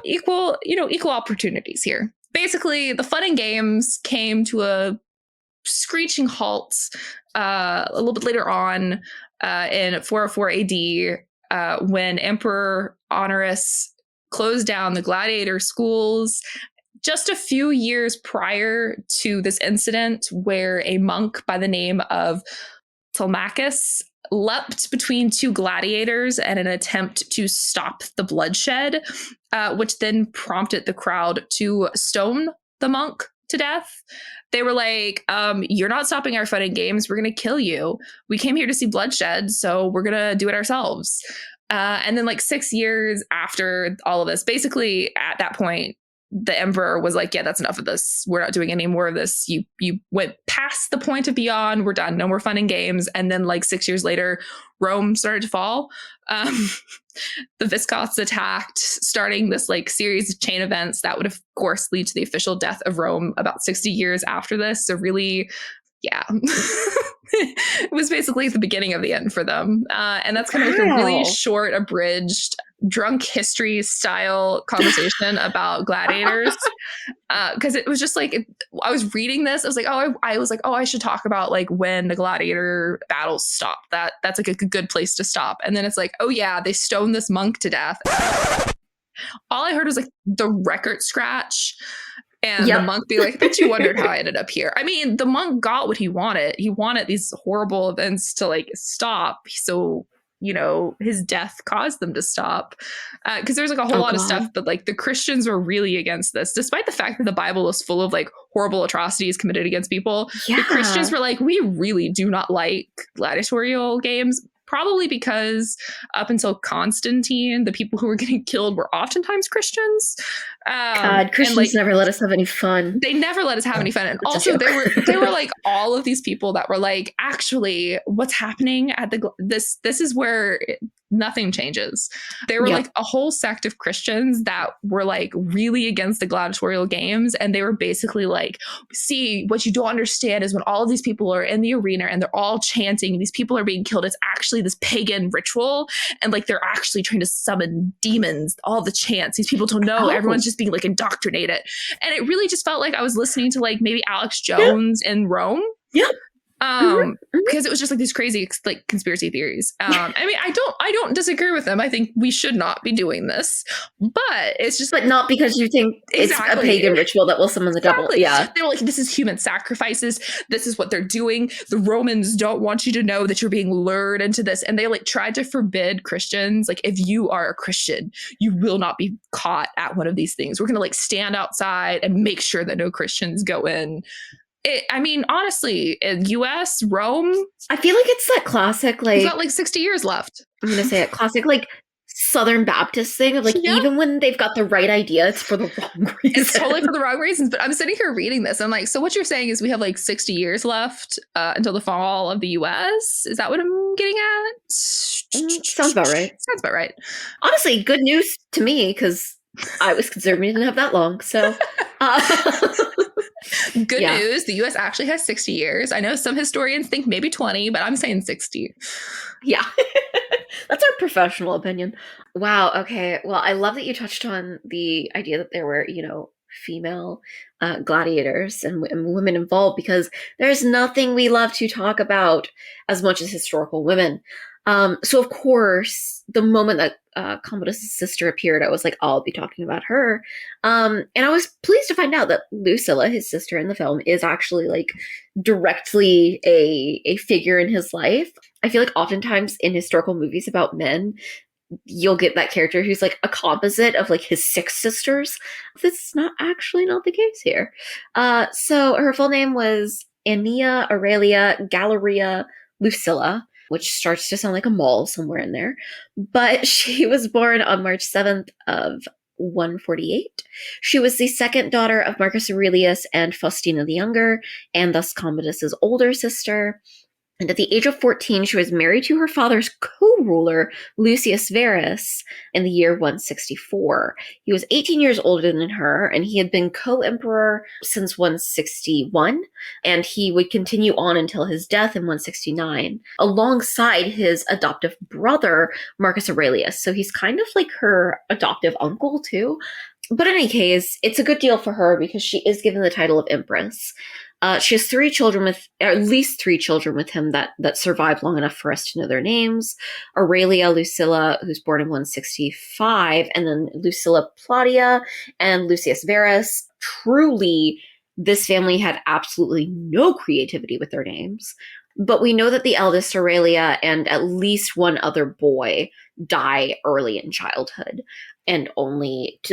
Equal opportunities here. Basically, the fun and games came to a screeching halt a little bit later on in 404 AD when Emperor Honorius closed down the gladiator schools. Just a few years prior to this incident, where a monk by the name of Telemachus leapt between two gladiators in an attempt to stop the bloodshed, which then prompted the crowd to stone the monk to death. They were like, you're not stopping our fun and games. We're going to kill you. We came here to see bloodshed, so we're going to do it ourselves. And then 6 years after all of this, basically at that point, the emperor was like, yeah, that's enough of this. We're not doing any more of this. You went past the point of beyond. We're done. No more fun and games. And then 6 years later, Rome started to fall. The Visigoths attacked, starting this series of chain events that would, of course, lead to the official death of Rome about 60 years after this. So really, yeah, it was basically the beginning of the end for them. And that's kind of a really short, abridged, drunk history style conversation about gladiators. Because it was just I was reading this, I was like, I should talk about when the gladiator battles stopped. That's a good place to stop. And then it's oh yeah, they stoned this monk to death. All I heard was the record scratch. And the monk be like, I bet you wondered how I ended up here. I mean, the monk got what he wanted. He wanted these horrible events to stop. So, his death caused them to stop. Because there's a whole lot of stuff, but the Christians were really against this, despite the fact that the Bible is full of horrible atrocities committed against people. Yeah. The Christians were we really do not like gladiatorial games. Probably because up until Constantine, the people who were getting killed were oftentimes Christians. God, Christians never let us have any fun. They never let us have any fun. And also, there were all of these people that were actually, what's happening at this is where nothing changes. There were a whole sect of Christians that were really against the gladiatorial games, and they were basically see, what you don't understand is when all of these people are in the arena and they're all chanting, these people are being killed, it's actually this pagan ritual, and they're actually trying to summon demons. All the chants, these people don't know. Everyone's just being indoctrinated, and it really just felt like I was listening to maybe Alex Jones in Rome. Yeah. Because it was just these crazy conspiracy theories. I mean, I don't disagree with them. I think we should not be doing this, but it's just not because you think it's a pagan ritual that will summon the devil. Yeah, they were this is human sacrifices. This is what they're doing. The Romans don't want you to know that you're being lured into this, and they tried to forbid Christians. If you are a Christian, you will not be caught at one of these things. We're gonna stand outside and make sure that no Christians go in. I mean, honestly, in U.S., Rome, I feel it's that classic, we've got 60 years left. I'm going to say it, classic, Southern Baptist thing of even when they've got the right idea, it's for the wrong reasons. It's totally for the wrong reasons. But I'm sitting here reading this. I'm so what you're saying is we have 60 years left until the fall of the U.S. Is that what I'm getting at? Sounds about right. Sounds about right. Honestly, good news to me, because I was concerned we didn't have that long. So... Good news, the U.S. actually has 60 years. I know some historians think maybe 20, but I'm saying 60. Yeah. That's our professional opinion. Wow. Okay. Well, I love that you touched on the idea that there were, female gladiators and women involved, because there's nothing we love to talk about as much as historical women. So of course, the moment that Commodus' sister appeared, I was like, I'll be talking about her. And I was pleased to find out that Lucilla, his sister in the film, is actually like directly a figure in his life. I feel like oftentimes in historical movies about men, you'll get that character who's like a composite of like his six sisters. This is not the case here. So her full name was Ania Aurelia Galleria Lucilla, which starts to sound like a mall somewhere in there. But she was born on March 7th of 148. She was the second daughter of Marcus Aurelius and Faustina the Younger, and thus Commodus's older sister. And at the age of 14, she was married to her father's co-ruler, Lucius Verus, in the year 164. He was 18 years older than her, and he had been co-emperor since 161, and he would continue on until his death in 169, alongside his adoptive brother, Marcus Aurelius. So he's kind of like her adoptive uncle, too. But in any case, it's a good deal for her because she is given the title of empress. She has three children at least three children with him that survived long enough for us to know their names. Aurelia Lucilla, who's born in 165, and then Lucilla Plaudia and Lucius Verus. Truly, this family had absolutely no creativity with their names. But we know that the eldest, Aurelia, and at least one other boy die early in childhood. And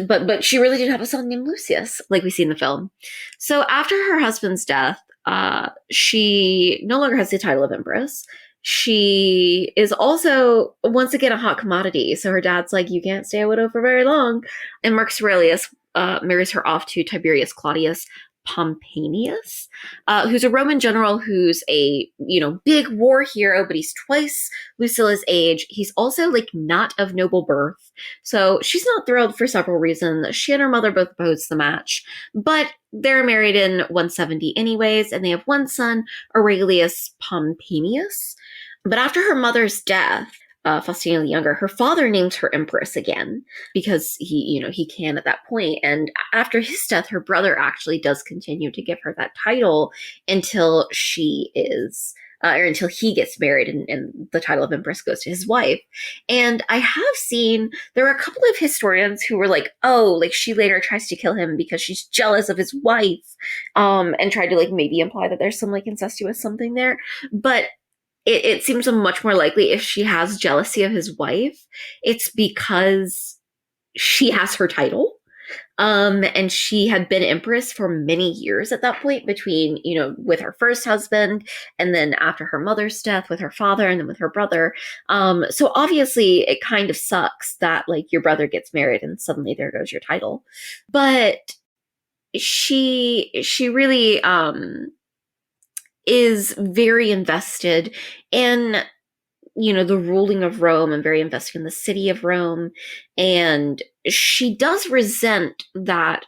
but she really did have a son named Lucius, like we see in the film. So after her husband's death, she no longer has the title of empress. She is also, once again, a hot commodity. So her dad's like, you can't stay a widow for very long. And Marcus Aurelius marries her off to Tiberius Claudius Pomponius, who's a Roman general who's a, big war hero, but he's twice Lucilla's age. He's also like not of noble birth. So she's not thrilled for several reasons. She and her mother both opposed the match, but they're married in 170 anyways, and they have one son, Aurelius Pomponius. But after her mother's death, Faustina the Younger, her father names her empress again because he can at that point. And after his death, her brother actually does continue to give her that title until she is, or until he gets married and the title of empress goes to his wife. And I have seen, there are a couple of historians who were like, oh, like she later tries to kill him because she's jealous of his wife, and tried to like maybe imply that there's some like incestuous something there. But it seems much more likely if she has jealousy of his wife, it's because she has her title. And she had been empress for many years at that point between, with her first husband and then after her mother's death with her father and then with her brother. So obviously it kind of sucks that like your brother gets married and suddenly there goes your title. But she really, is very invested in, the ruling of Rome and very invested in the city of Rome. And she does resent that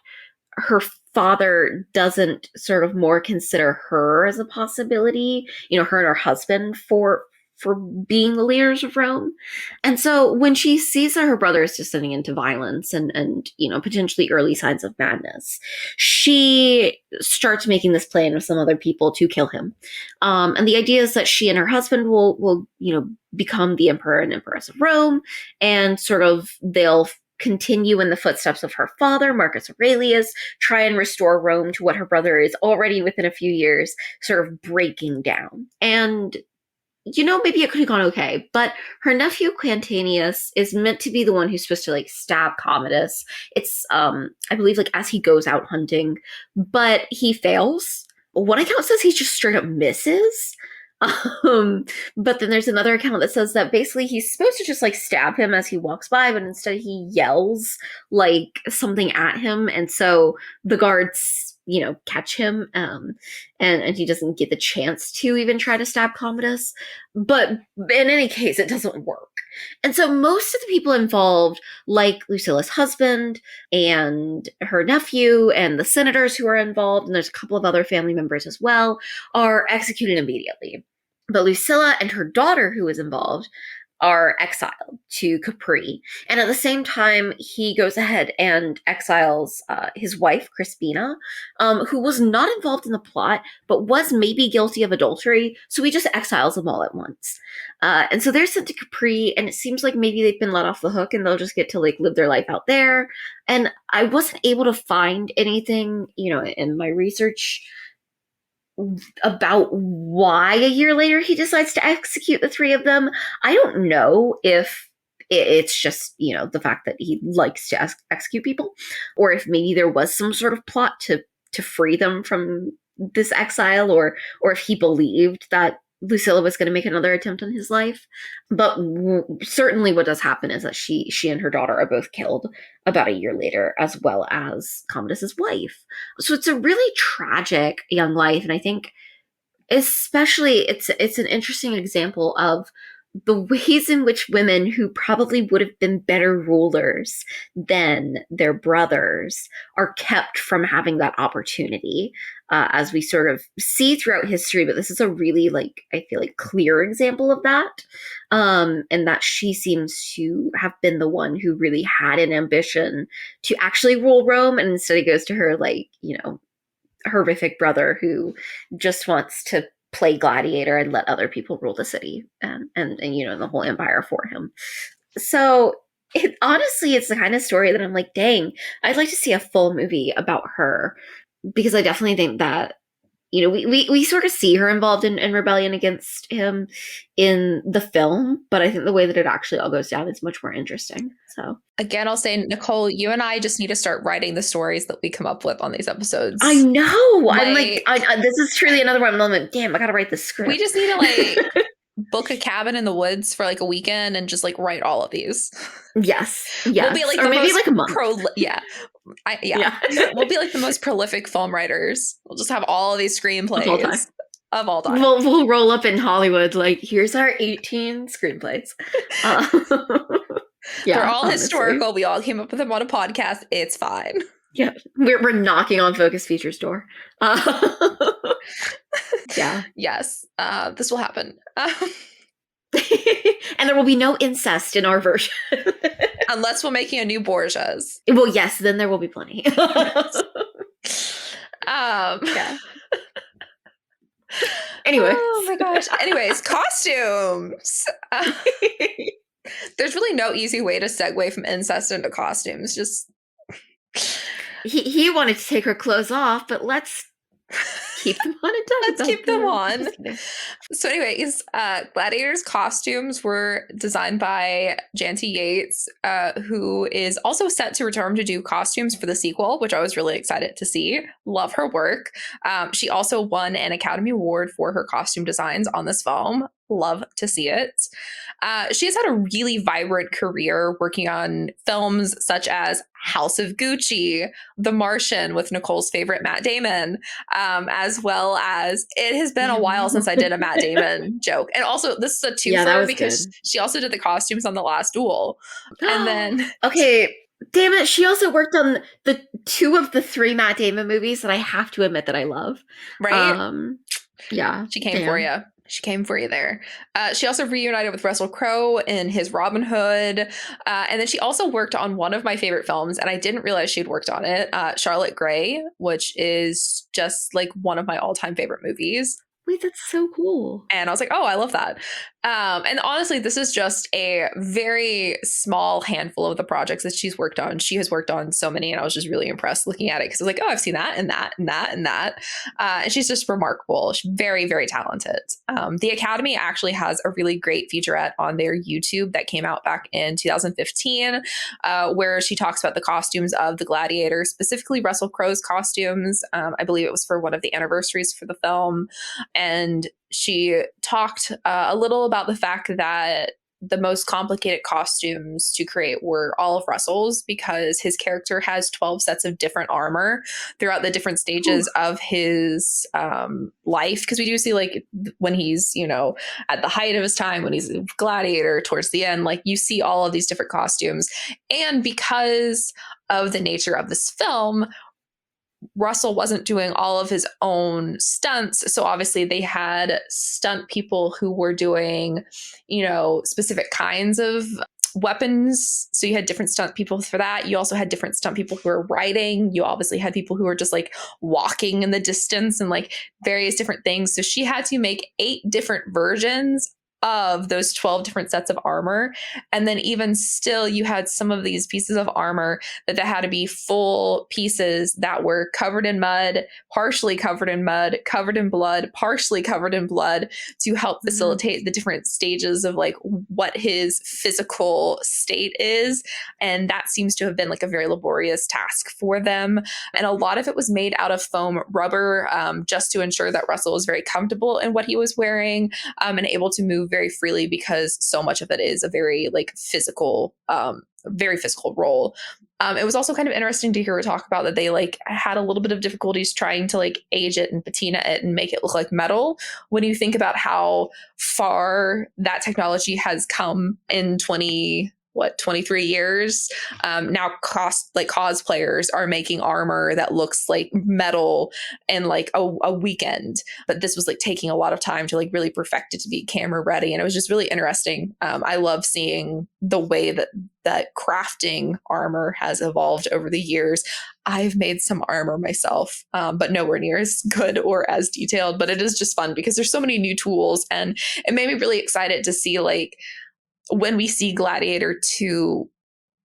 her father doesn't sort of more consider her as a possibility, her and her husband for being the leaders of Rome. And so when she sees that her brother is descending into violence and potentially early signs of madness, she starts making this plan with some other people to kill him. And the idea is that she and her husband will become the emperor and empress of Rome, and sort of they'll continue in the footsteps of her father, Marcus Aurelius, try and restore Rome to what her brother is already within a few years sort of breaking down. And maybe it could have gone okay, but her nephew Quintanius is meant to be the one who's supposed to like stab Commodus. It's, I believe, like as he goes out hunting, but he fails. One account says he just straight up misses. But then there's another account that says that basically he's supposed to just like stab him as he walks by, but instead he yells like something at him, and so the guards catch him, and he doesn't get the chance to even try to stab Commodus. But in any case, it doesn't work. And so most of the people involved, like Lucilla's husband and her nephew and the senators who are involved, and there's a couple of other family members as well, are executed immediately. But Lucilla and her daughter, who is involved, are exiled to Capri. And at the same time, he goes ahead and exiles his wife, Crispina, who was not involved in the plot, but was maybe guilty of adultery. So he just exiles them all at once. And so they're sent to Capri, and it seems like maybe they've been let off the hook and they'll just get to like live their life out there. And I wasn't able to find anything, in my research about why a year later he decides to execute the three of them. I don't know if it's just, the fact that he likes to execute people, or if maybe there was some sort of plot to free them from this exile, or if he believed that Lucilla was going to make another attempt on his life. But certainly what does happen is that she and her daughter are both killed about a year later, as well as Commodus's wife. So it's a really tragic young life. And I think especially it's an interesting example of the ways in which women who probably would have been better rulers than their brothers are kept from having that opportunity, as we sort of see throughout history. But this is a really, I feel like, clear example of that, and that she seems to have been the one who really had an ambition to actually rule Rome, and instead it goes to her, horrific brother who just wants to play gladiator and let other people rule the city and the whole empire for him. So honestly, it's the kind of story that I'm like, dang, I'd like to see a full movie about her, because I definitely think that, we sort of see her involved in rebellion against him in the film, but I think the way that it actually all goes down is much more interesting. So again, I'll say, Nicole, you and I just need to start writing the stories that we come up with on these episodes. I know. I'm like, this is truly another one. I'm like, damn, I gotta write this script. We just need to book a cabin in the woods for a weekend and just write all of these. Yes. We'll be or maybe a month. Yeah. We'll be the most prolific film writers. We'll just have all of these screenplays of all time. We'll roll up in Hollywood. Here's our 18 screenplays. They're all historical. We all came up with them on a podcast. It's fine. Yeah, we're knocking on Focus Features' door. Yeah. Yes. This will happen. And there will be no incest in our version. Unless we're making a new Borgias. Well, yes, then there will be plenty. Yeah. Anyway. Oh my gosh. Anyways, costumes. There's really no easy way to segue from incest into costumes. Just he wanted to take her clothes off, but let's keep them on. Let's keep them on. So anyways, Gladiator's costumes were designed by Janty Yates, who is also set to return to do costumes for the sequel, which I was really excited to see. Love her work. She also won an Academy Award for her costume designs on this film. Love to see it. She has had a really vibrant career working on films such as House of Gucci, The Martian with Nicole's favorite Matt Damon, as well as it has been a while since I did a Matt Damon joke. And also, this is a twofer because she also did the costumes on The Last Duel. And then... Okay, damn it, she also worked on the 2 of the 3 Matt Damon movies that I have to admit that I love. Right? Yeah. She came for you. She came for you there. She also reunited with Russel Crowe in his Robin Hood. And then she also worked on one of my favorite films, and I didn't realize she'd worked on it, Charlotte Gray, which is just one of my all-time favorite movies. Wait, that's so cool. And I was like, oh, I love that. And honestly, this is just a very small handful of the projects that she's worked on. She has worked on so many, and I was just really impressed looking at it because I was like, oh, I've seen that and that and that and that. And she's just remarkable. She's very, very talented. The Academy actually has a really great featurette on their YouTube that came out back in 2015, where she talks about the costumes of the Gladiators, specifically Russel Crowe's costumes. I believe it was for one of the anniversaries for the film. And she talked a little about the fact that the most complicated costumes to create were all of Russel's, because his character has 12 sets of different armor throughout the different stages of his life. Because we do see when he's, at the height of his time, when he's a gladiator towards the end, you see all of these different costumes. And because of the nature of this film, Russell wasn't doing all of his own stunts. So obviously they had stunt people who were doing, specific kinds of weapons. So you had different stunt people for that. You also had different stunt people who were riding. You obviously had people who were just like walking in the distance and like various different things. So she had to make 8 different versions of those 12 different sets of armor. And then even still, you had some of these pieces of armor that had to be full pieces that were covered in mud, partially covered in mud, covered in blood, partially covered in blood, to help facilitate the different stages of like what his physical state is. And that seems to have been like a very laborious task for them. And a lot of it was made out of foam rubber, just to ensure that Russell was very comfortable in what he was wearing, and able to move very freely, because so much of it is a very like physical, very physical role. It was also kind of interesting to hear her talk about that they like had a little bit of difficulties trying to like age it and patina it and make it look like metal. When you think about how far that technology has come in 23 years, now cosplayers are making armor that looks like metal in like a weekend. But this was like taking a lot of time to like really perfect it to be camera ready, and it was just really interesting. I love seeing the way that crafting armor has evolved over the years. I've made some armor myself, but nowhere near as good or as detailed. But it is just fun because there's so many new tools, and it made me really excited to see like when we see Gladiator 2,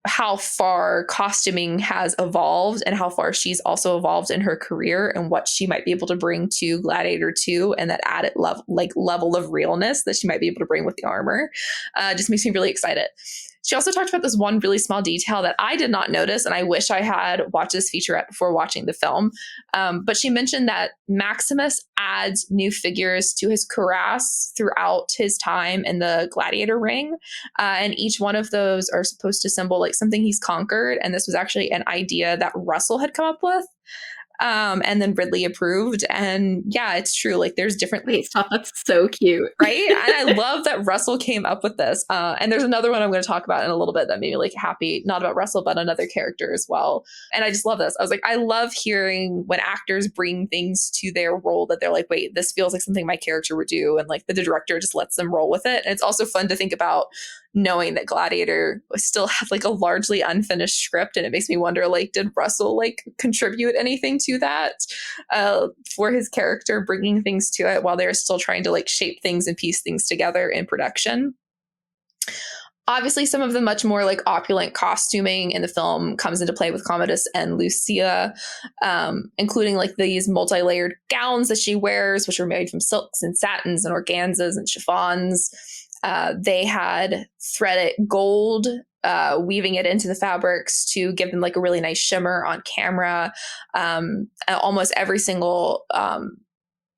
how far costuming has evolved and how far she's also evolved in her career and what she might be able to bring to Gladiator 2, and that added level of realness that she might be able to bring with the armor. Just makes me really excited. She also talked about this one really small detail that I did not notice, and I wish I had watched this featurette before watching the film. But she mentioned that Maximus adds new figures to his cuirass throughout his time in the Gladiator ring. And each one of those are supposed to symbol like something he's conquered. And this was actually an idea that Russell had come up with. And then Ridley approved. And yeah, it's true. Like there's different. Wait, stop. That's so cute. Right. And I love that Russell came up with this. And there's another one I'm going to talk about in a little bit that made me like happy, not about Russell, but another character as well. And I just love this. I was like, I love hearing when actors bring things to their role that they're like, wait, this feels like something my character would do. And like the director just lets them roll with it. And it's also fun to think about knowing that Gladiator still had like a largely unfinished script. And it makes me wonder, like, did Russell like contribute anything to that for his character, bringing things to it while they're still trying to like shape things and piece things together in production? Obviously, some of the much more like opulent costuming in the film comes into play with Commodus and Lucilla, including like these multi-layered gowns that she wears, which are made from silks and satins and organzas and chiffons. They had threaded gold, weaving it into the fabrics to give them like a really nice shimmer on camera. Almost every single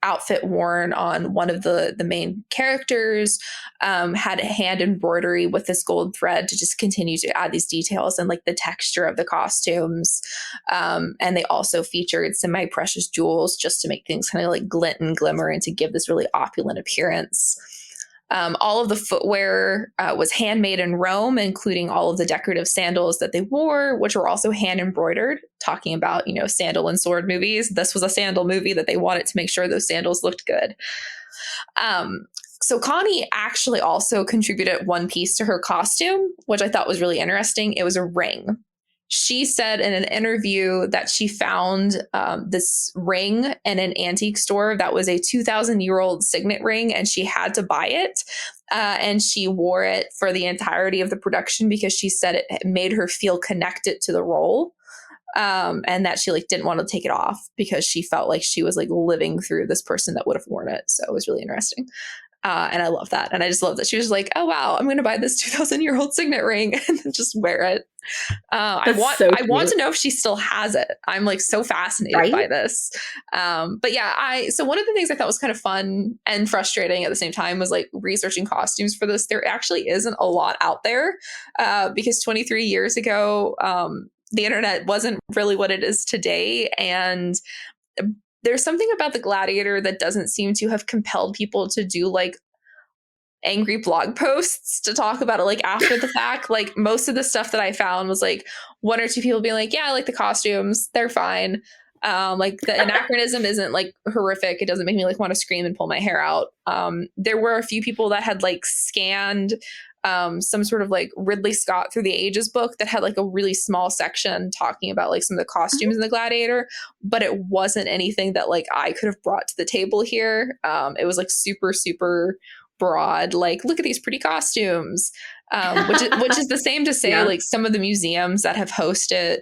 outfit worn on one of the main characters had hand embroidery with this gold thread to just continue to add these details and like the texture of the costumes. And they also featured semi-precious jewels just to make things kind of like glint and glimmer and to give this really opulent appearance. All of the footwear was handmade in Rome, including all of the decorative sandals that they wore, which were also hand embroidered. Talking about, sandal and sword movies. This was a sandal movie that they wanted to make sure those sandals looked good. So Connie actually also contributed one piece to her costume, which I thought was really interesting. It was a ring. She said in an interview that she found this ring in an antique store that was a 2,000-year-old signet ring, and she had to buy it. And she wore it for the entirety of the production because she said it made her feel connected to the role. And that she like didn't want to take it off because she felt like she was like living through this person that would have worn it. So it was really interesting. And I love that. And I just love that she was like, oh, wow, I'm going to buy this 2,000-year-old signet ring and then just wear it. I want to know if she still has it. I'm like so fascinated by this. But yeah, so one of the things I thought was kind of fun and frustrating at the same time was like researching costumes for this. There actually isn't a lot out there because 23 years ago, the internet wasn't really what it is today. And there's something about the Gladiator that doesn't seem to have compelled people to do like angry blog posts to talk about it like after the fact. Like most of the stuff that I found was like one or two people being like, yeah, I like the costumes, they're fine. Like the anachronism isn't like horrific. It doesn't make me like want to scream and pull my hair out. There were a few people that had like scanned some sort of like Ridley Scott Through the Ages book that had like a really small section talking about like some of the costumes in the Gladiator, but it wasn't anything that like I could have brought to the table here. It was like super, super broad, like look at these pretty costumes, which is the same to say Yeah. like some of the museums that have hosted,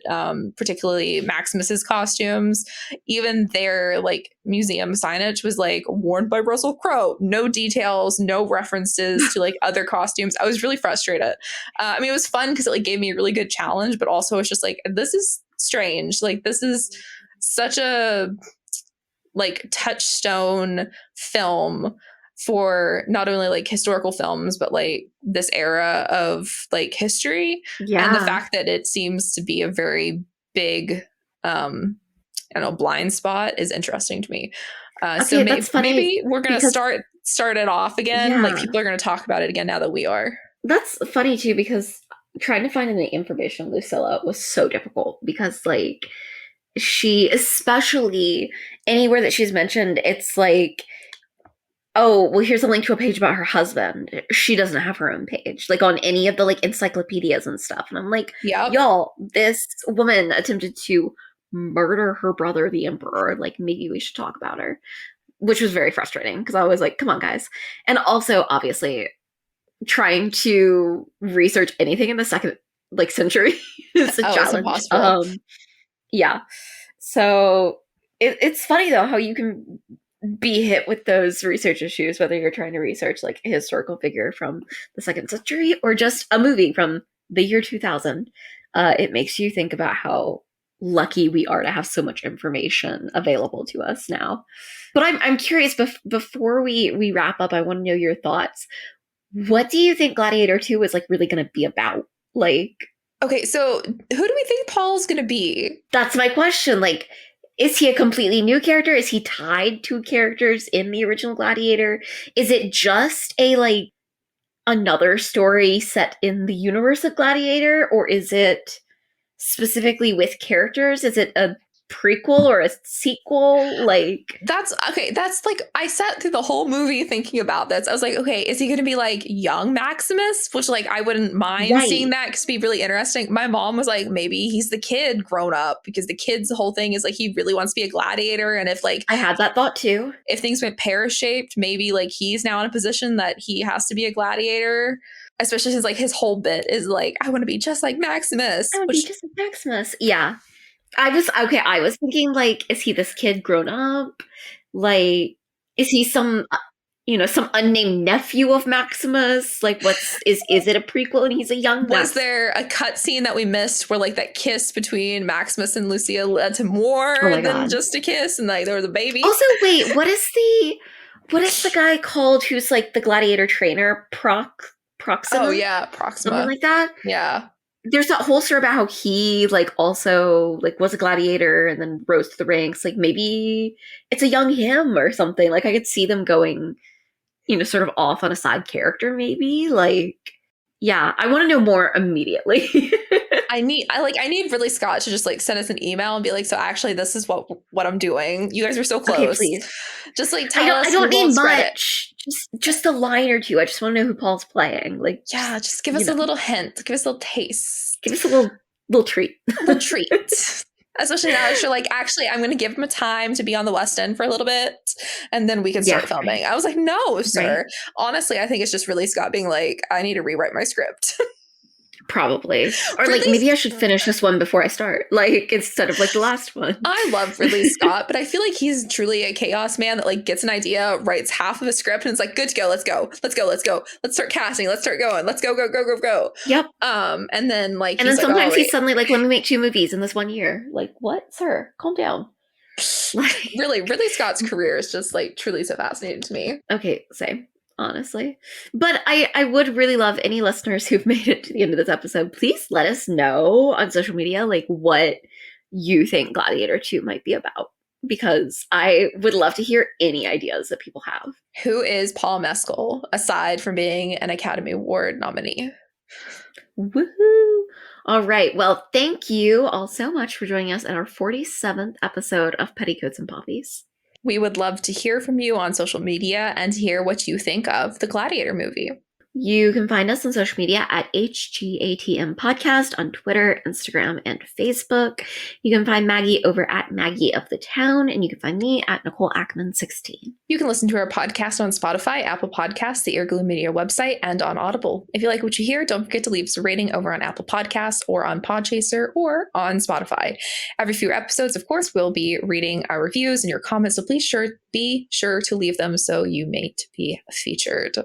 particularly Maximus's costumes, even their like museum signage was like worn by Russel Crowe. No details, no references to like other costumes. I was really frustrated. I mean, it was fun because it like gave me a really good challenge, but also it's just like this is strange. Like this is such a like touchstone film for not only like historical films but like this era of like history, and the Yeah. fact that it seems to be a very big I don't know, blind spot is interesting to me. So Okay, that's funny maybe we're gonna because start it off again, like yeah, people are gonna talk about it again now that we are. that's funny too because trying to find any information on Lucilla was so difficult because like she, especially anywhere that she's mentioned, it's like, oh, well, here's a link to a page about her husband. She doesn't have her own page, like on any of the like encyclopedias and stuff. And I'm like, Yep. y'all, this woman attempted to murder her brother, the emperor. Like, maybe we should talk about her, which was very frustrating because I was like, come on, guys. And also, obviously, trying to research anything in the second like century is a Oh, it's challenge. impossible. Yeah. So it's funny though how you can be hit with those research issues, whether you're trying to research like a historical figure from the second century or just a movie from the year 2000. It makes you think about how lucky we are to have so much information available to us now. But I'm curious, before we wrap up, I want to know your thoughts. What do you think Gladiator 2 is like really going to be about? Like, Okay, so who do we think Paul's gonna be? that's my question. Like, is he a completely new character? Is he tied to characters in the original Gladiator? Is it just a like another story set in the universe of Gladiator, or is it specifically with characters? Is it a prequel or a sequel? Like, That's okay. That's like I sat through the whole movie thinking about this. I was like, okay, is he going to be like young Maximus? Which like I wouldn't mind seeing right. that because it'd be really interesting. My mom was like, maybe he's the kid grown up because the kid's whole thing is like he really wants to be a gladiator, and if like I had that thought too. if things went pear shaped, maybe like he's now in a position that he has to be a gladiator. Especially since like his whole bit is like, I want to be just like Maximus, I would be which just like Maximus. Yeah. I was okay. I was thinking, like, is he this kid grown up? Like, is he some, some unnamed nephew of Maximus? Like, is it a prequel and he's a young was Max? there a cut scene that we missed where like that kiss between Maximus and Lucia led to Oh more my than god. just a kiss and like there was a baby? Also, wait, what is the guy called who's like the gladiator trainer? Oh Proxima? yeah, Something Proxima. like that? Yeah. There's that whole story about how he like also like was a gladiator and then rose to the ranks. Like maybe it's a young him or something. Like I could see them going, sort of off on a side character, maybe. Like, yeah, I want to know more immediately. I need Ridley Scott to just like send us an email and be like, so actually this is what I'm doing. You guys are so Okay, close. please. Just like I tell don't I us, we don't need won't spread it. much. Just a line or two. I just want to know who Paul's playing. Like, Yeah, just give us a little hint. Give us a little taste. give us a little treat. A little treat. Especially now that you're like, actually, I'm going to give him a time to be on the West End for a little bit, and then we can Yeah, start filming. right. I was like, no, Right. sir. Honestly, I think it's just Ridley Scott being like, I need to rewrite my script. Probably. Or like Ridley, maybe I should finish this one before I start. Like instead of like the last one. I love Ridley Scott, but I feel like he's truly a chaos man that like gets an idea, writes half of a script, and it's like, good to go. Let's go. Let's go. Let's go. Let's start casting. Let's start going. Let's go, go, go, go, go. Yep. And then like And he's then like, all sometimes right. he's suddenly like, let me make 2 movies in this 1 year. Like, what? Sir, calm down. Like, Really, Ridley Scott's career is just like truly so fascinating to me. okay, same. Honestly. But I would really love any listeners who've made it to the end of this episode. Please let us know on social media like what you think Gladiator 2 might be about. Because I would love to hear any ideas that people have. Who is Paul Mescal aside from being an Academy Award nominee? Woohoo! All right. Well, thank you all so much for joining us in our 47th episode of Petticoats and Poppies. We would love to hear from you on social media and to hear what you think of the Gladiator movie. You can find us on social media at HGATM Podcast on Twitter, Instagram, and Facebook. You can find Maggie over at Maggie of the Town, and you can find me at Nicole Ackman 16. You can listen to our podcast on Spotify, Apple Podcasts, the Earglue Media website, and on Audible. If you like what you hear, don't forget to leave us a rating over on Apple Podcasts or on Podchaser or on Spotify. Every few episodes, of course, we'll be reading our reviews and your comments, so please be sure to leave them so you may be featured.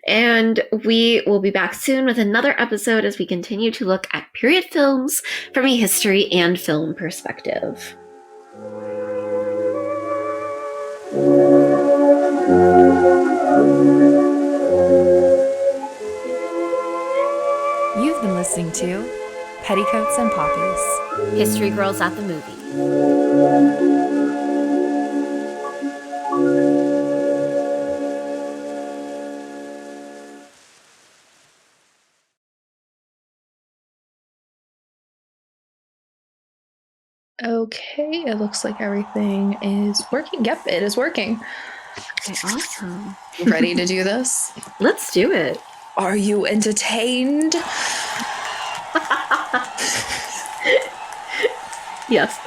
And we will be back soon with another episode as we continue to look at period films from a history and film perspective. You've been listening to Petticoats and Poppies, History Girls at the Movie. Okay, it looks like everything is working. Yep, it is working. Okay, awesome. Ready to do this? Let's do it. Are you entertained? Yes.